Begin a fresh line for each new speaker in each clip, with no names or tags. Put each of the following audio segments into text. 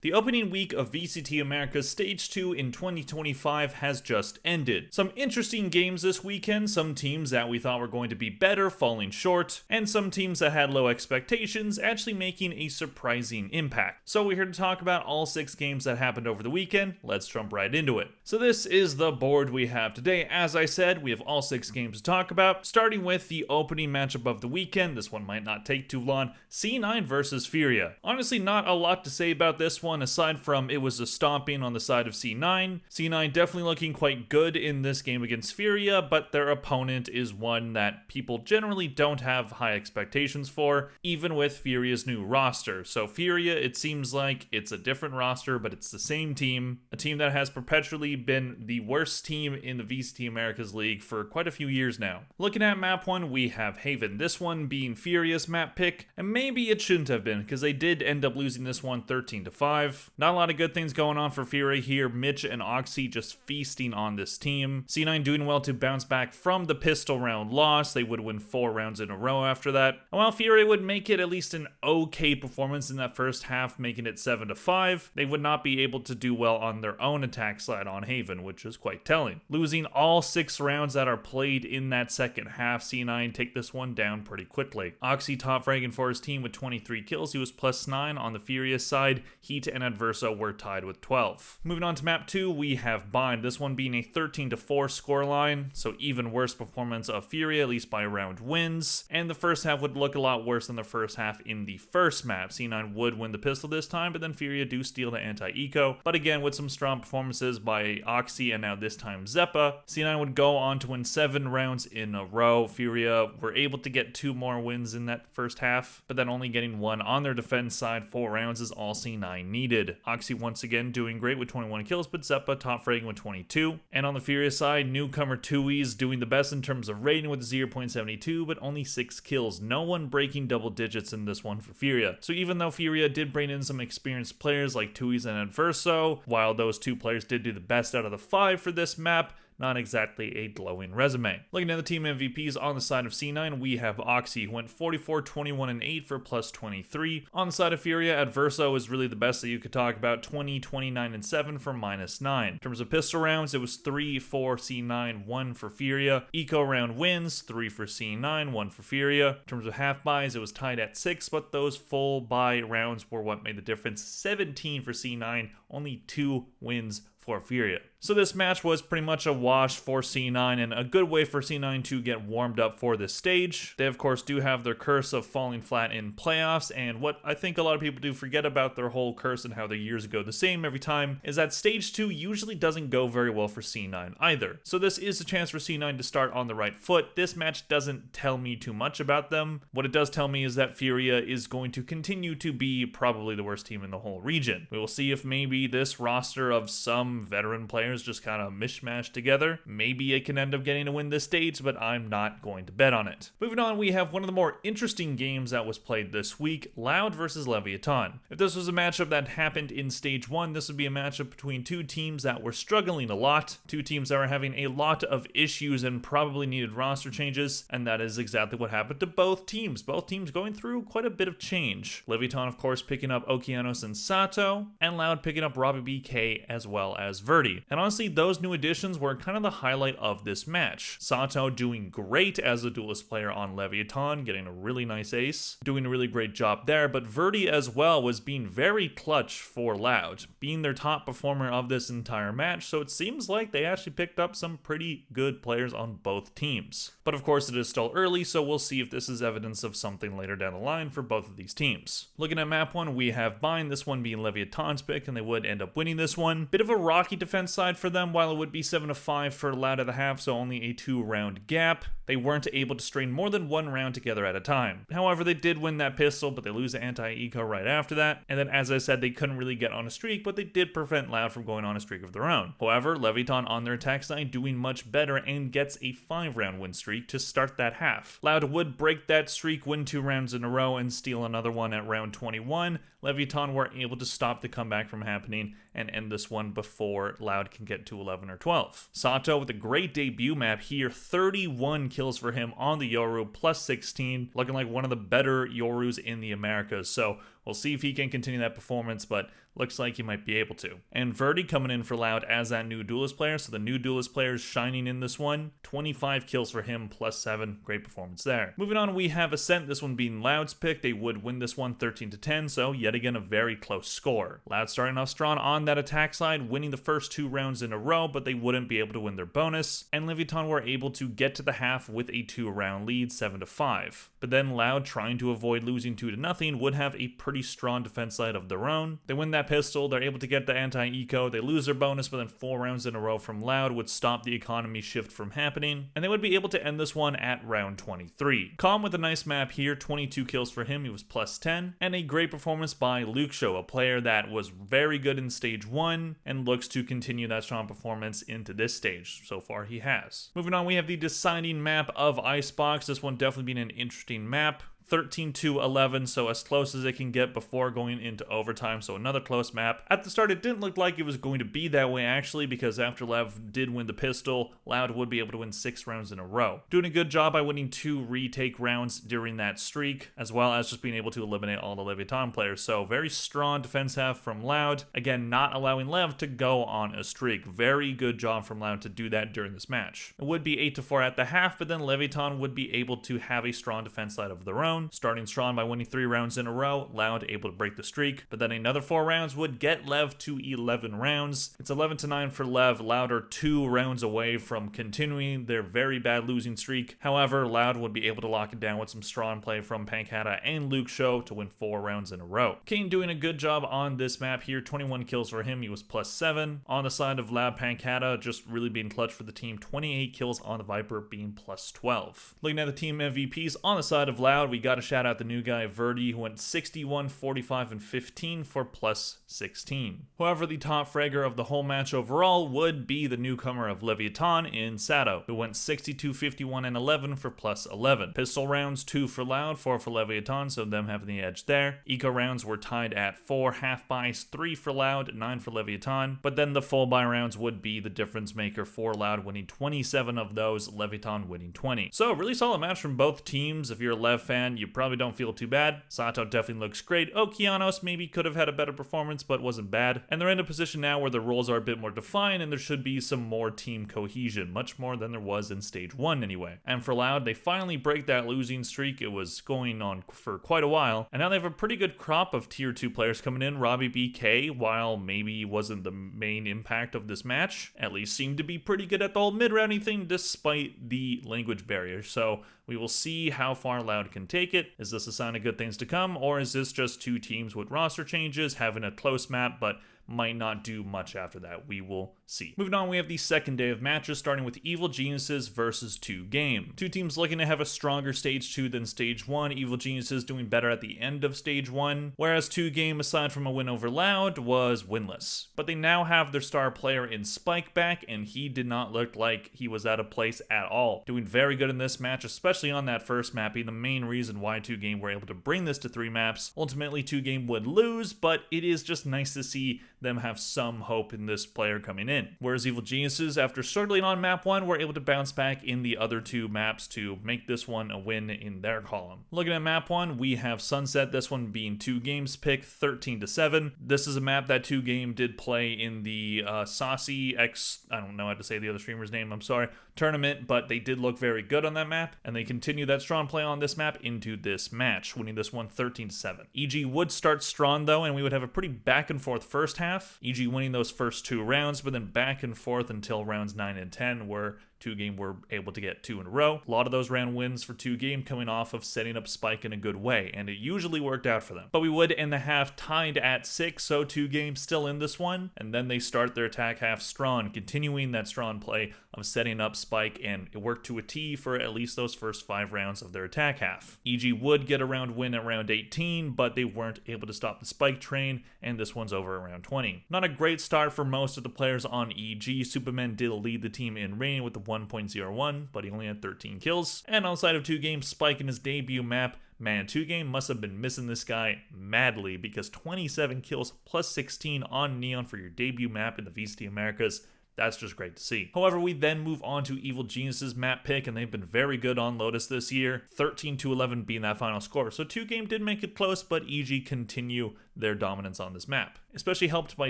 The opening week of VCT Americas Stage 2 in 2025 has just ended. Some interesting games this weekend, some teams that we thought were going to be better falling short, and some teams that had low expectations actually making a surprising impact. So we're here to talk about all 6 games that happened over the weekend. Let's jump right into it. So this is the board we have today. As I said, we have all 6 games to talk about, starting with the opening matchup of the weekend. This one might not take too long. C9 versus Furia. Honestly, not a lot to say about this one aside from it was a stomping on the side of C9. C9 definitely looking quite good in this game against Furia, but their opponent is one that people generally don't have high expectations for, even with Furia's new roster. So Furia, it seems like it's a different roster, but it's the same team, a team that has perpetually been the worst team in the VCT Americas League for quite a few years now. Looking at map 1, we have Haven, this one being Furia's map pick, and maybe it shouldn't have been because they did end up losing this one 13-5. Not a lot of good things going on for Furia here. Mitch and Oxy just feasting on this team. C9 doing well to bounce back from the pistol round loss. They would win 4 rounds in a row after that. And while Furia would make it at least an okay performance in that first half, making it 7-5, they would not be able to do well on their own attack side on Haven, which is quite telling. Losing all 6 rounds that are played in that second half, C9 take this one down pretty quickly. Oxy top fragging for his team with 23 kills. He was +9 on the Furia side. Heat and Adverso were tied with 12. Moving on to map 2, we have Bind, this one being a 13-4 scoreline, so even worse performance of Furia, at least by round wins, and the first half would look a lot worse than the first half in the first map. C9 would win the pistol this time, but then Furia do steal the anti-eco, but again with some strong performances by Oxy and now this time Zeppa, C9 would go on to win 7 rounds in a row. Furia were able to get 2 more wins in that first half, but then only getting 1 on their defense side. 4 rounds is all C9 needed. Oxy once again doing great with 21 kills, but Zeppa top fragging with 22. And on the Furia side, newcomer Tui's doing the best in terms of rating with 0.72, but only 6 kills. No one breaking double digits in this one for Furia. So even though Furia did bring in some experienced players like Tui's and Adverso, while those 2 players did do the best out of the 5 for this map, not exactly a glowing resume. Looking at the team MVPs on the side of C9, we have Oxy, who went 44, 21, and 8 for +23. On the side of Furia, Adverso is really the best that you could talk about, 20, 29, and 7 for -9. In terms of pistol rounds, it was 3 for C9, 1 for Furia. Eco round wins, 3 for C9, 1 for Furia. In terms of half buys, it was tied at 6, but those full buy rounds were what made the difference. 17 for C9, only 2 wins for Furia. So this match was pretty much a wash for C9 and a good way for C9 to get warmed up for this stage. They of course do have their curse of falling flat in playoffs, and what I think a lot of people do forget about their whole curse and how their years go the same every time is that stage 2 usually doesn't go very well for C9 either. So this is a chance for C9 to start on the right foot. This match doesn't tell me too much about them. What it does tell me is that Furia is going to continue to be probably the worst team in the whole region. We will see if maybe this roster of some veteran players just kind of mishmash together. Maybe it can end up getting to win this stage, but I'm not going to bet on it. Moving on, we have one of the more interesting games that was played this week, Loud versus Leviatan. If this was a matchup that happened in stage 1, this would be a matchup between 2 teams that were struggling a lot, 2 teams that were having a lot of issues and probably needed roster changes, and that is exactly what happened to both teams. Both teams going through quite a bit of change. Leviatan, of course, picking up Okeanos and Sato, and Loud picking up Robbie BK as well as Verdi. And honestly, those new additions were kind of the highlight of this match. Sato doing great as a duelist player on Leviatan, getting a really nice ace, doing a really great job there, but Verdi as well was being very clutch for Loud, being their top performer of this entire match, so it seems like they actually picked up some pretty good players on both teams. But of course it is still early, so we'll see if this is evidence of something later down the line for both of these teams. Looking at map 1, we have Bind, this one being Leviatan's pick, and they would end up winning this one. Bit of a rocky defense side for them, while it would be 7-5 for Loud at the half, so only a 2-round gap. They weren't able to string more than 1 round together at a time. However, they did win that pistol, but they lose the anti-eco right after that. And then, as I said, they couldn't really get on a streak, but they did prevent Loud from going on a streak of their own. However, Leviatan on their attack side doing much better and gets a 5-round win streak to start that half. Loud would break that streak, win 2 rounds in a row, and steal another one at round 21. Leviatan were able to stop the comeback from happening and end this one before Loud can get to 11 or 12. Sato with a great debut map here, 31 kills for him on the Yoru, plus 16, looking like one of the better Yorus in the Americas. So we'll see if he can continue that performance, but looks like he might be able to. And Verdi coming in for Loud as that new duelist player, so the new duelist player is shining in this one. 25 kills for him, +7, great performance there. Moving on, we have Ascent, this one being Loud's pick. They would win this one 13-10, so yet again a very close score. Loud starting off strong on that attack side, winning the first 2 rounds in a row, but they wouldn't be able to win their bonus, and Leviatan were able to get to the half with a 2-round lead, 7-5. But then Loud, trying to avoid losing 2-0, would have a pretty strong defense side of their own. They win that pistol, they're able to get the anti-eco, they lose their bonus, but then 4 rounds in a row from Loud would stop the economy shift from happening, and they would be able to end this one at round 23. Calm with a nice map here, 22 kills for him, he was +10, and a great performance by Luke Show, a player that was very good in stage 1 and looks to continue that strong performance into this stage. So far he has. Moving on, we have the deciding map of Icebox, this one definitely being an interesting map. 13-11, so as close as it can get before going into overtime, so another close map. At the start, it didn't look like it was going to be that way, actually, because after Lev did win the pistol, Loud would be able to win 6 rounds in a row. Doing a good job by winning 2 retake rounds during that streak, as well as just being able to eliminate all the Leviatan players, so very strong defense half from Loud. Again, not allowing Lev to go on a streak. Very good job from Loud to do that during this match. It would be 8-4 at the half, but then Leviatan would be able to have a strong defense side of their own. Starting strong by winning 3 rounds in a row, Loud able to break the streak, but then another 4 rounds would get Lev to 11 rounds. It's 11-9 for Lev. Loud are 2 rounds away from continuing their very bad losing streak. However, Loud would be able to lock it down with some strong play from Pankata and Luke Show to win 4 rounds in a row. Kane doing a good job on this map here, 21 kills for him, he was +7. On the side of Loud, Pankata just really being clutch for the team, 28 kills on the Viper being +12. Looking at the team MVPs on the side of Loud, we got a shout out the new guy Verdi, who went 61, 45, and 15 for +16. However, the top fragger of the whole match overall would be the newcomer of Leviatan in Sato, who went 62, 51, and 11 for +11. Pistol rounds 2 for Loud, 4 for Leviatan, so them having the edge there. Eco rounds were tied at 4, half buys 3 for Loud, 9 for Leviatan, but then the full buy rounds would be the difference maker for Loud, winning 27 of those, Leviatan winning 20. So really solid match from both teams. If you're a Lev fan, you probably don't feel too bad. Sato definitely looks great. Okeanos maybe could have had a better performance, but wasn't bad. And they're in a position now where the roles are a bit more defined and there should be some more team cohesion, much more than there was in stage 1 anyway. And for Loud, they finally break that losing streak. It was going on for quite a while, and now they have a pretty good crop of tier 2 players coming in. Robbie BK, while maybe wasn't the main impact of this match, at least seemed to be pretty good at the whole mid-rounding thing despite the language barrier. So we will see how far Loud can take it. Is this a sign of good things to come, or is this just 2 teams with roster changes, having a close map, but might not do much after that? We will see. Moving on, we have the second day of matches, starting with Evil Geniuses versus 2 Game. 2 teams looking to have a stronger stage 2 than stage 1. Evil Geniuses doing better at the end of stage 1, whereas 2 Game, aside from a win over Loud, was winless. But they now have their star player in Spike back, and he did not look like he was out of place at all. Doing very good in this match, especially on that first map, being the main reason why 2 Game were able to bring this to 3 maps. Ultimately, 2 Game would lose, but it is just nice to see them have some hope in this player coming in. Whereas Evil Geniuses, after struggling on map 1, were able to bounce back in the other 2 maps to make this one a win in their column. Looking at map 1, we have Sunset, this one being 2 Game's pick, 13-7. This is a map that 2 Game did play in the Saucy X, I don't know how to say the other streamer's name, I'm sorry, tournament, but they did look very good on that map, and they continue that strong play on this map into this match, winning this one 13-7. EG would start strong though, and we would have a pretty back and forth first half. EG winning those first 2 rounds, but then back and forth until rounds 9 and 10, where 2 Game were able to get 2 in a row. A lot of those round wins for 2 Game coming off of setting up Spike in a good way, and it usually worked out for them. But we would end the half tied at 6, so 2 Game still in this one, and then they start their attack half strong, continuing that strong play of setting up Spike, and it worked to a T for at least those first 5 rounds of their attack half. EG would get a round win at round 18, but they weren't able to stop the Spike train, and this one's over around 20. Not a great start for most of the players on EG. Superman did lead the team in rain with the 1.01, but he only had 13 kills. And outside of 2 Games, Spike in his debut map, man, 2 Game must have been missing this guy madly, because 27 kills plus 16 on Neon for your debut map in the VCT Americas, that's just great to see. However, we then move on to Evil Genius's map pick, and they've been very good on Lotus this year, 13-11 being that final score. So 2Game did make it close, but EG continue their dominance on this map. Especially helped by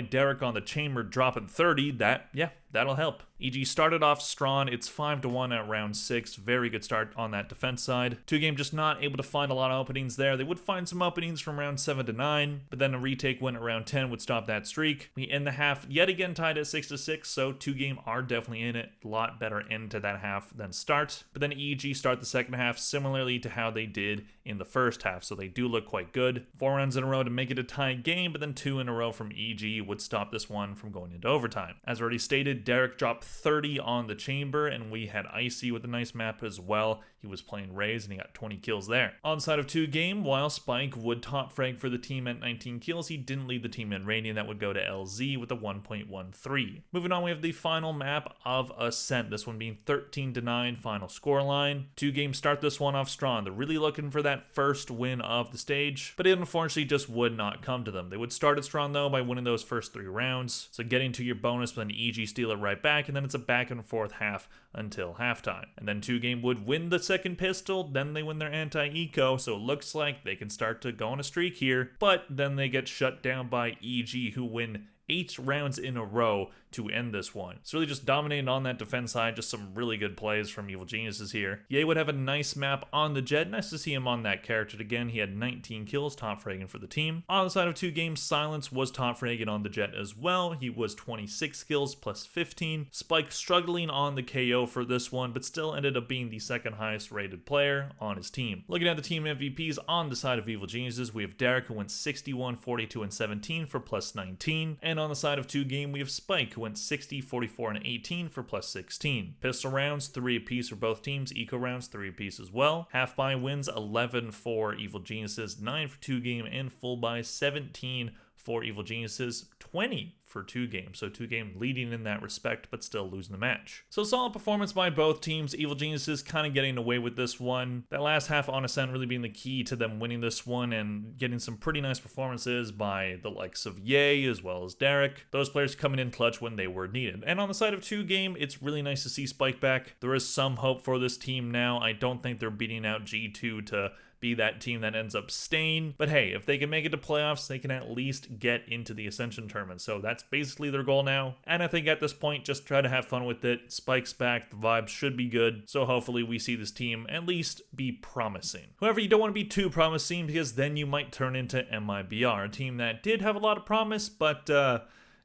Derek on the chamber dropping 30, that'll help. EG started off strong, it's 5-1 at round 6, very good start on that defense side. 2Game just not able to find a lot of openings there. They would find some openings from round 7 to 9, but then a retake win at round 10 would stop that streak. We end the half yet again tied at 6-6, so 2Game are definitely in it. A lot better end to that half than start. But then EG start the second half similarly to how they did in the first half, so they do look quite good. 4 rounds in a row to make it a tie game, but then 2 in a row from EG would stop this one from going into overtime. As already stated, Derek dropped 30 on the chamber, and we had Icy with a nice map as well. He was playing Raze, and he got 20 kills there. On the side of 2Game, while Spike would top frag for the team at 19 kills, he didn't lead the team in rating. That would go to LZ with a 1.13. Moving on, we have the final map of Ascent, this one being 13-9 final scoreline. 2Game start this one off strong. They're really looking for that first win of the stage, but it unfortunately just would not come to them. They would start it strong though by winning those first 3 rounds, so getting to your bonus, but then EG steal it right back, and then it's a back and forth half until halftime. And then 2Game would win the second pistol, then they win their anti-eco, so it looks like they can start to go on a streak here, but then they get shut down by EG, who win 8 rounds in a row to end this one. It's really just dominating on that defense side, just some really good plays from Evil Geniuses here. Ye would have a nice map on the Jet, nice to see him on that character again. He had 19 kills, top fragging for the team. On the side of 2Game, Silence was top fragging on the Jet as well. He was 26 kills plus 15. Spike struggling on the KO for this one, but still ended up being the second highest rated player on his team. Looking at the team MVPs on the side of Evil Geniuses, we have Derek who went 61, 42, and 17 for plus 19, and on the side of 2Game, we have Spike who went 60, 44, and 18 for plus 16. Pistol rounds, 3 apiece for both teams. Eco rounds, 3 apiece as well. Half buy wins, 11 for Evil Geniuses, 9 for 2Game, and full buy, 17 for Evil Geniuses, 20 for 2Game. So 2Game leading in that respect, but still losing the match. So solid performance by both teams. Evil Geniuses kind of getting away with this one. That last half on Ascent really being the key to them winning this one and getting some pretty nice performances by the likes of Ye as well as Derek. Those players coming in clutch when they were needed. And on the side of 2Game, it's really nice to see Spike back. There is some hope for this team now. I don't think they're beating out G2 to be that team that ends up staying. But hey, if they can make it to playoffs, they can at least get into the Ascension tournament. So that's basically their goal now. And I think at this point, just try to have fun with it. Spike's back, the vibes should be good. So hopefully we see this team at least be promising. However, you don't want to be too promising because then you might turn into MIBR, a team that did have a lot of promise, but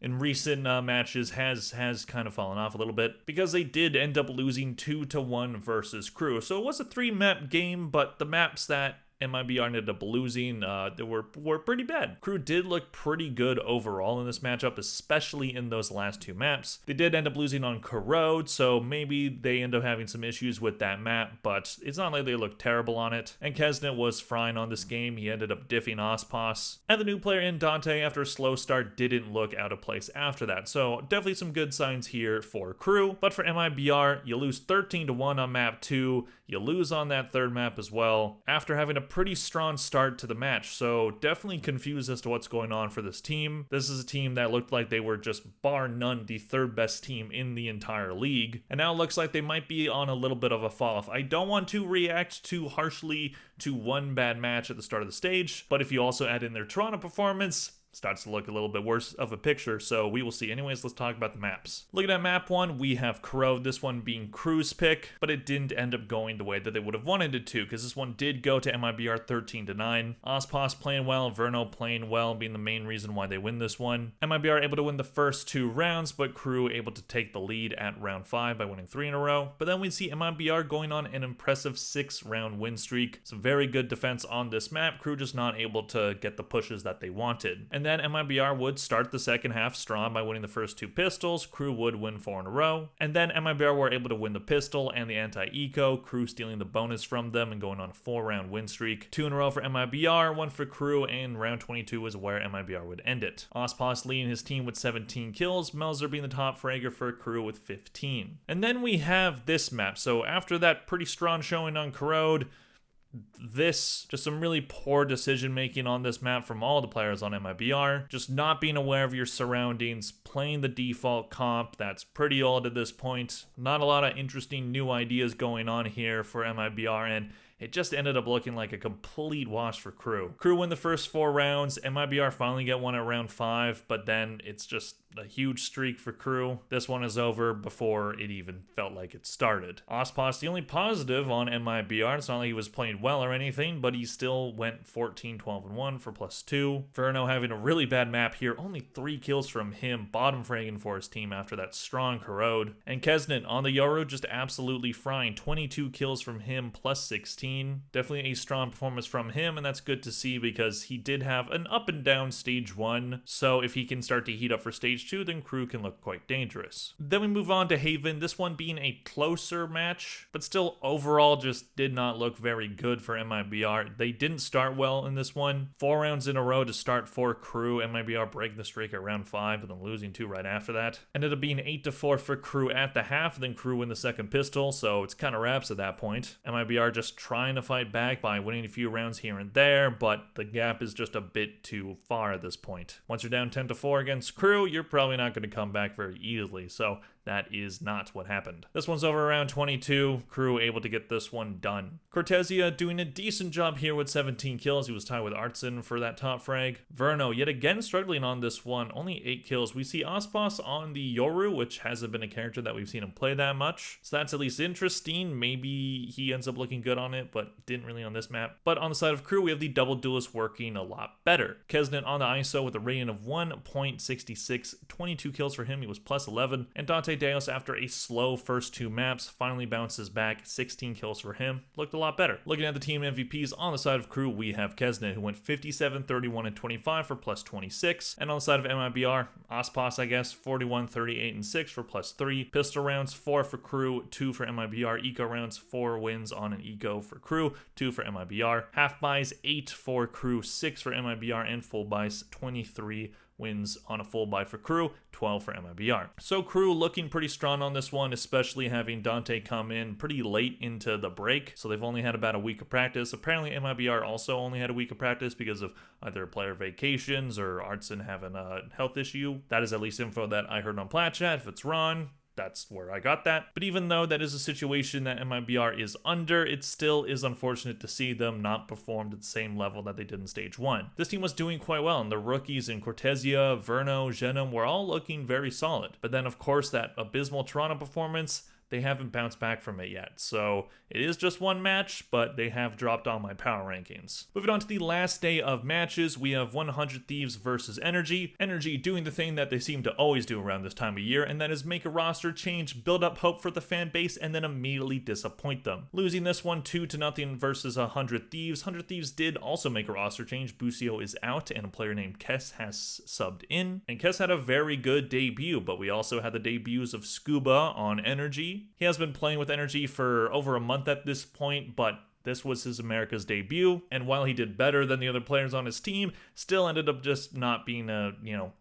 in recent matches has kind of fallen off a little bit because they did end up losing 2-1 versus Crew. So it was a 3-map game, but the maps that MIBR ended up losing, they were pretty bad. Crew did look pretty good overall in this matchup, especially in those last 2 maps. They did end up losing on Corrode, so maybe they end up having some issues with that map, but it's not like they look terrible on it. And Kesnet was frying on this game. He ended up diffing Ospos. And the new player in Dante, after a slow start, didn't look out of place after that. So definitely some good signs here for Crew. But for MIBR, you lose 13-1 on map 2. You lose on that 3rd map as well, after having a pretty strong start to the match. So definitely confused as to what's going on for this team. This is a team that looked like they were just bar none the 3rd best team in the entire league. And now it looks like they might be on a little bit of a fall off. I don't want to react too harshly to one bad match at the start of the stage, but if you also add in their Toronto performance, starts to look a little bit worse of a picture, so we will see. Anyways, let's talk about the maps. Looking at map 1, we have Corrode, this one being Crew's pick, but it didn't end up going the way that they would have wanted it to, because this one did go to MIBR 13-9. Ospos playing well, Verno playing well, being the main reason why they win this one. MIBR able to win the first 2 rounds, but Crew able to take the lead at round 5 by winning 3 in a row. But then we see MIBR going on an impressive 6-round win streak. Some very good defense on this map. Crew just not able to get the pushes that they wanted. And then MIBR would start the second half strong by winning the first 2 pistols. Crew would win 4 in a row. And then MIBR were able to win the pistol and the anti-eco, Crew stealing the bonus from them and going on a 4-round win streak. 2 in a row for MIBR, 1 for Crew, and round 22 was where MIBR would end it. Ospos leading his team with 17 kills, Melzer being the top fragger for Crew with 15. And then we have this map. So after that pretty strong showing on Corrode, Just some really poor decision making on this map from all the players on MIBR. Just not being aware of your surroundings, playing the default comp that's pretty old at this point. Not a lot of interesting new ideas going on here for MIBR, and it just ended up looking like a complete wash for Crew. Crew win the first 4 rounds, MIBR finally get one at round 5, but then it's just a huge streak for Crew. This one is over before it even felt like it started. Ospos, the only positive on MIBR, it's not like he was playing well or anything, but he still went 14, 12, and 1 for +2. Verno having a really bad map here, only 3 kills from him, bottom fragging for his team after that strong corrode. And Kesnet on the Yoru just absolutely frying, 22 kills from him +16. Definitely a strong performance from him, and that's good to see because he did have an up and down stage 1, so if he can start to heat up for stage 2, then Crew can look quite dangerous. Then we move on to Haven, this one being a closer match, but still overall just did not look very good for MIBR. They didn't start well in this one. 4 rounds in a row to start for Crew, MIBR break the streak at round 5, but then losing 2 right after that. Ended up being 8-4 for Crew at the half, then Crew win the second pistol, so it's kind of wraps at that point. MIBR just trying to fight back by winning a few rounds here and there, but the gap is just a bit too far at this point. Once you're down 10-4 against Crew, you're probably not going to come back very easily, so that is not what happened. This one's over around 22. Crew able to get this one done. Cortesia doing a decent job here with 17 kills. He was tied with Artson for that top frag. Verno yet again struggling on this one, only 8 kills. We see Ospos on the Yoru, which hasn't been a character that we've seen him play that much, so that's at least interesting. Maybe he ends up looking good on it, but didn't really on this map. But on the side of Crew, we have the double duelist working a lot better. Kesnet on the ISO with a rating of 1.66, 22 kills for him. He was +11, and Dante Deus, after a slow first 2 maps, finally bounces back, 16 kills for him. Looked a lot better. Looking at the team MVPs on the side of Crew, we have Kesnet, who went 57, 31, and 25 for +26. And on the side of MIBR, Ospos, I guess, 41, 38, and 6 for +3. Pistol rounds, 4 for Crew, 2 for MIBR. Eco rounds, 4 wins on an Eco for Crew, 2 for MIBR. Half buys, 8 for Crew, 6 for MIBR, and full buys, 23 wins on a full buy for Crew, 12 for MIBR. So Crew looking pretty strong on this one, especially having Dante come in pretty late into the break. So they've only had about a week of practice. Apparently MIBR also only had a week of practice because of either player vacations or Artson having a health issue. That is at least info that I heard on Plat Chat. If it's wrong, that's where I got that. But even though that is a situation that MIBR is under, it still is unfortunate to see them not perform at the same level that they did in stage 1. This team was doing quite well, and the rookies in Cortesia, Verno, Genom were all looking very solid. But then of course that abysmal Toronto performance, they haven't bounced back from it yet. So it is just one match, but they have dropped on my power rankings. Moving on to the last day of matches, we have 100 Thieves versus Energy. Energy doing the thing that they seem to always do around this time of year, and that is make a roster change, build up hope for the fan base, and then immediately disappoint them. Losing this one 2-0 versus 100 Thieves. 100 Thieves did also make a roster change. Busio is out, and a player named Kess has subbed in. And Kess had a very good debut, but we also had the debuts of Scuba on Energy. He has been playing with Energy for over a month at this point, but this was his America's debut, and while he did better than the other players on his team, still ended up just not being a,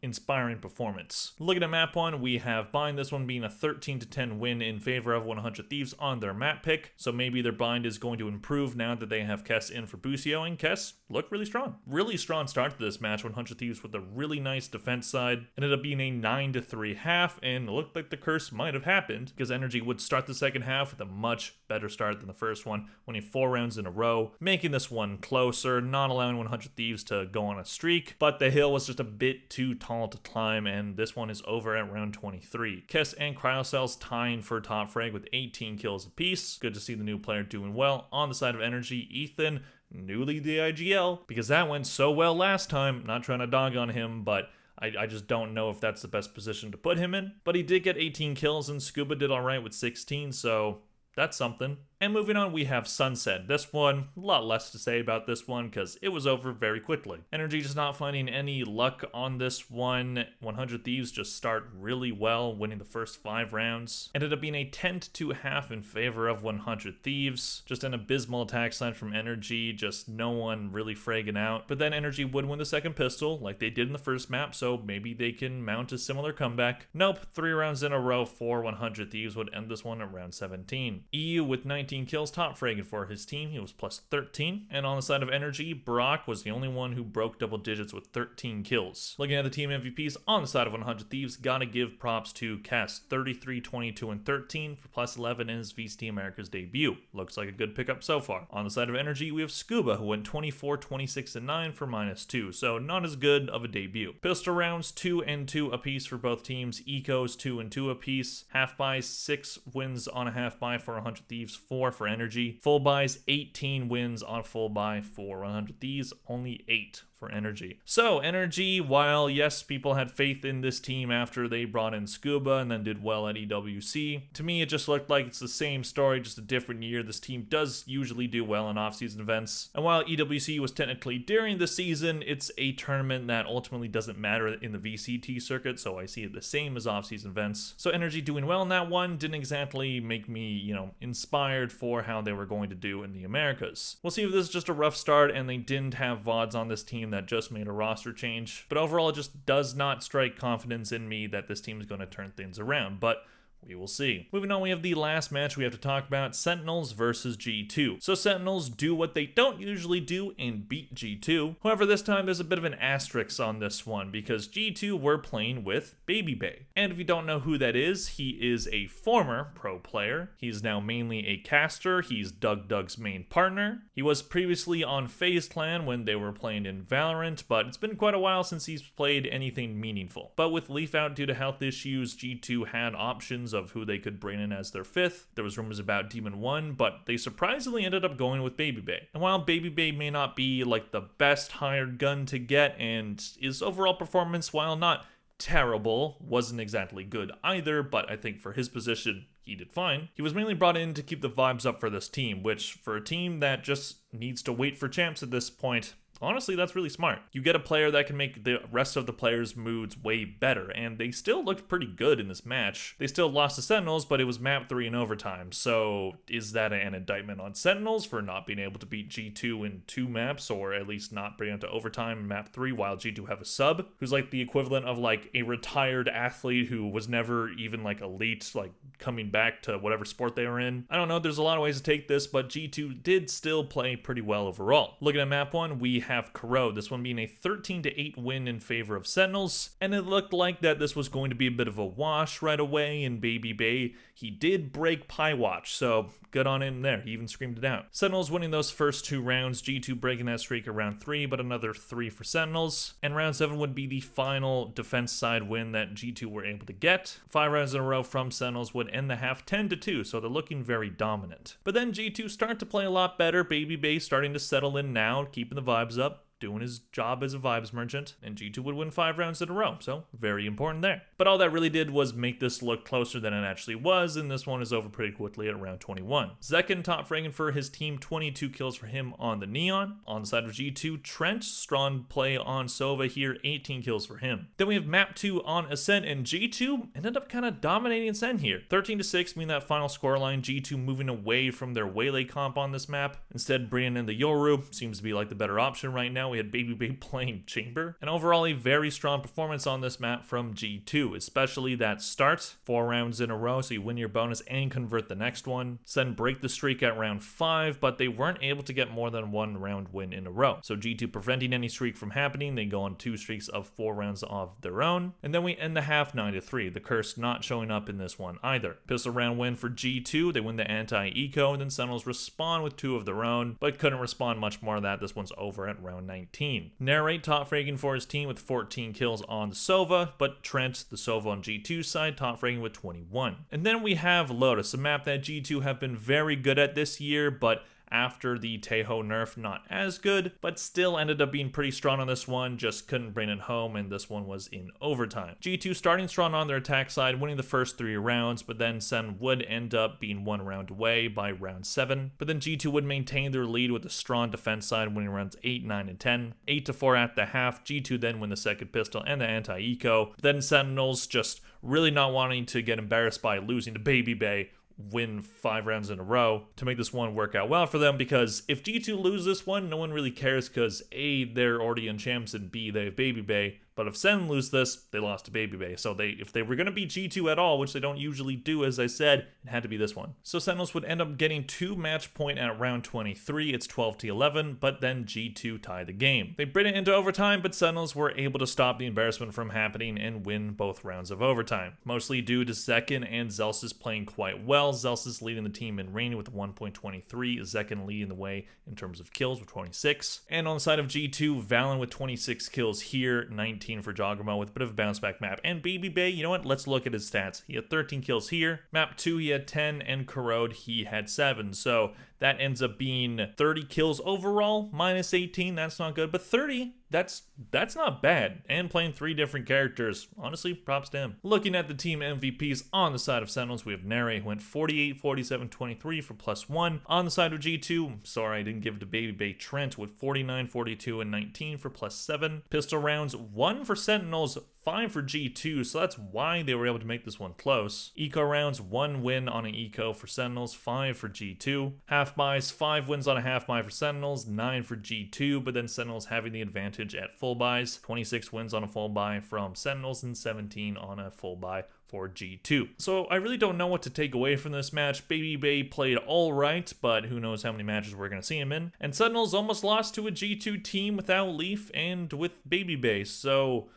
inspiring performance. Looking at map 1, we have Bind, this one being a 13-10 win in favor of 100 Thieves on their map pick, so maybe their Bind is going to improve now that they have Kess in for Busio, and Kess looked really strong. Really strong start to this match, 100 Thieves with a really nice defense side. Ended up being a 9-3 half, and it looked like the curse might have happened, because Energy would start the second half with a much better start than the first one, winning 4 rounds in a row, making this one closer, not allowing 100 Thieves to go on a streak, but the hill was just a bit too tall to climb, and this one is over at round 23. Kess and Cryocells tying for top frag with 18 kills apiece. Good to see the new player doing well. On the side of Energy, Ethan, newly the IGL, because that went so well last time. Not trying to dog on him, but I just don't know if that's the best position to put him in. But he did get 18 kills, and Scuba did alright with 16, so that's something. And moving on, we have Sunset. This one, a lot less to say about this one because it was over very quickly. Energy just not finding any luck on this one. 100 Thieves just start really well, winning the first 5 rounds. Ended up being a 10-2 half in favor of 100 Thieves. Just an abysmal attack sign from Energy, just no one really fragging out. But then Energy would win the second pistol like they did in the first map, so maybe they can mount a similar comeback. Nope, 3 rounds in a row for 100 Thieves would end this one at round 17. EU with 19 15 kills, top fragging for his team. He was plus 13. And on the side of Energy, Brock was the only one who broke double digits with 13 kills. Looking at the team MVPs on the side of 100 Thieves, gotta give props to Cass, 33, 22, and 13 for plus 11 in his VCT Americas debut. Looks like a good pickup so far. On the side of Energy, we have Scuba, who went 24, 26, and 9 for -2, so not as good of a debut. Pistol rounds, 2 and 2 apiece for both teams. Ecos, 2 and 2 apiece. Half buys, 6 wins on a half buy for 100 Thieves, 4 for Energy. Full buys, 18 wins on a full buy for 100 Thieves, only 8 for Energy. So Energy, while yes, people had faith in this team after they brought in Scuba and then did well at EWC, to me it just looked like it's the same story, just a different year. This team does usually do well in off-season events, and while EWC was technically during the season, it's a tournament that ultimately doesn't matter in the VCT circuit, so I see it the same as off-season events. So Energy doing well in that one didn't exactly make me, inspired for how they were going to do in the Americas. We'll see if this is just a rough start and they didn't have VODs on this team that just made a roster change, but overall it just does not strike confidence in me that this team is going to turn things around, but we will see. Moving on, we have the last match we have to talk about, Sentinels versus G2. So Sentinels do what they don't usually do and beat G2. However, this time there's a bit of an asterisk on this one because G2 were playing with BabyBay. And if you don't know who that is, he is a former pro player. He's now mainly a caster. He's Doug's main partner. He was previously on FaZe Clan when they were playing in Valorant, but it's been quite a while since he's played anything meaningful. But with Leaf out due to health issues, G2 had options of who they could bring in as their fifth. There was rumors about Demon 1, but they surprisingly ended up going with BabyBay. And while BabyBay may not be like the best hired gun to get, and his overall performance, while not terrible, wasn't exactly good either, but I think for his position, he did fine. He was mainly brought in to keep the vibes up for this team, which for a team that just needs to wait for champs at this point, honestly, that's really smart. You get a player that can make the rest of the players' moods way better, and they still looked pretty good in this match. They still lost to Sentinels, but it was map 3 in overtime, so is that an indictment on Sentinels for not being able to beat G2 in 2 maps, or at least not bring it to overtime in map 3 while G2 have a sub, who's like the equivalent of like a retired athlete who was never even like elite, like coming back to whatever sport they were in? I don't know, there's a lot of ways to take this, but G2 did still play pretty well overall. Looking at map 1, we have Corrode, this one being a 13-8 win in favor of Sentinels, and it looked like that this was going to be a bit of a wash right away in BabyBay. He did break Pie Watch, so good on him there. He even screamed it out. Sentinels winning those first 2 rounds, G2 breaking that streak around 3, but another 3 for Sentinels, and round 7 would be the final defense side win that G2 were able to get. 5 rounds in a row from Sentinels would end the half 10-2, so they're looking very dominant. But then G2 start to play a lot better, BabyBay starting to settle in now, keeping the vibes up, doing his job as a vibes merchant, and G2 would win 5 rounds in a row, so very important there. But all that really did was make this look closer than it actually was, and this one is over pretty quickly at round 21. Zekin top fragging for his team, 22 kills for him on the Neon. On the side of G2, Trent, strong play on Sova here, 18 kills for him. Then we have map 2 on Ascent, and G2 ended up kind of dominating Ascent here. 13-6, meaning that final scoreline, G2 moving away from their Waylay comp on this map, instead bringing in the Yoru, seems to be like the better option right now. We had BabyBay playing Chamber, and overall a very strong performance on this map from G2, especially that start, 4 rounds in a row, so you win your bonus and convert the next one. Then break the streak at round 5, but they weren't able to get more than 1 round win in a row. So G2 preventing any streak from happening, they go on 2 streaks of 4 rounds of their own, and then we end the half 9-3, the curse not showing up in this one either. Pistol round win for G2, they win the anti-eco, and then Sentinels respond with 2 of their own, but couldn't respond much more of that. This one's over at round 19. Narrate top fragging for his team with 14 kills on the Sova, but Trent, the Sova on G2 side, top fragging with 21. And then we have Lotus, a map that G2 have been very good at this year, but after the Tejo nerf, not as good, but still ended up being pretty strong on this one, just couldn't bring it home, and this one was in overtime. G2 starting strong on their attack side, winning the first 3 rounds, but then Sen would end up being 1 round away by round 7, but then G2 would maintain their lead with a strong defense side, winning rounds 8, 9, and 10. 8-4 at the half, G2 then win the second pistol and the anti-eco, then Sentinels just really not wanting to get embarrassed by losing to BabyBay, win 5 rounds in a row to make this one work out well for them, because if G2 lose this one, no one really cares because A, they're already in champs, and B, they have BabyBay, But if Sen lose this, they lost to BabyBay. So if they were going to beat G2 at all, which they don't usually do, as I said, it had to be this one. So Sentinels would end up getting 2 match point at round 23. It's 12-11, but then G2 tied the game. They bring it into overtime, but Sentinels were able to stop the embarrassment from happening and win both rounds of overtime. Mostly due to Zekin and Zelsis playing quite well. Zelsis leading the team in reign with 1.23, Zekin leading the way in terms of kills with 26. And on the side of G2, Valen with 26 kills here, 19 for Joggermo with a bit of a bounce back map. And BabyBay, you know what? Let's look at his stats. He had 13 kills here. Map 2, he had 10, and Corrode, he had 7. So that ends up being 30 kills overall, minus 18. That's not good, but 30, that's not bad. And playing 3 different characters, honestly, props to him. Looking at the team MVPs on the side of Sentinels, we have Nere, who went 48, 47, 23 for +1. On the side of G2, sorry I didn't give it to BabyBay, Trent with 49, 42, and 19 for +7. Pistol rounds, 1 for Sentinels, 5 for G2, so that's why they were able to make this one close. Eco rounds, 1 win on an eco for Sentinels, 5 for G2. Half buys, 5 wins on a half buy for Sentinels, 9 for G2, but then Sentinels having the advantage at full buys. 26 wins on a full buy from Sentinels and 17 on a full buy for G2. So I really don't know what to take away from this match. BabyBay played all right, but who knows how many matches we're going to see him in. And Sentinels almost lost to a G2 team without Leaf and with BabyBay, so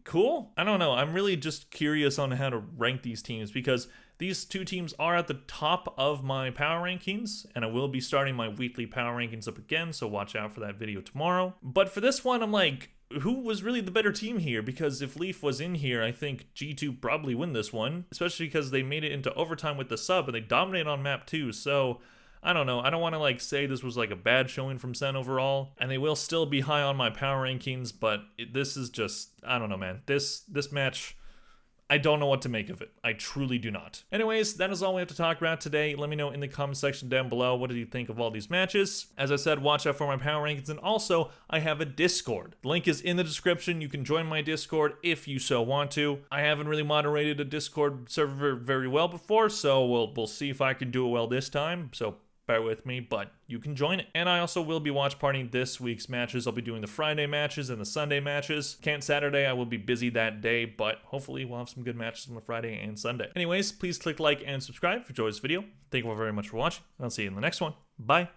cool. I don't know. I'm really just curious on how to rank these teams because these 2 teams are at the top of my power rankings, and I will be starting my weekly power rankings up again, so watch out for that video tomorrow. But for this one, I'm like, who was really the better team here? Because if Leaf was in here, I think G2 probably win this one, especially because they made it into overtime with the sub, and they dominated on map 2, so I don't know. I don't want to say this was a bad showing from Sen overall, and they will still be high on my power rankings, but this is just, I don't know, man. This match, I don't know what to make of it. I truly do not. Anyways, that is all we have to talk about today. Let me know in the comment section down below, what did you think of all these matches? As I said, watch out for my power rankings, and also I have a Discord. The link is in the description. You can join my Discord if you so want to. I haven't really moderated a Discord server very well before, so we'll see if I can do it well this time. So bear with me, but you can join it. And I also will be watch partying this week's matches. I'll be doing the Friday matches and the Sunday matches. Can't Saturday, I will be busy that day, but hopefully we'll have some good matches on the Friday and Sunday. Anyways, please click like and subscribe if you enjoyed this video. Thank you all very much for watching, and I'll see you in the next one. Bye.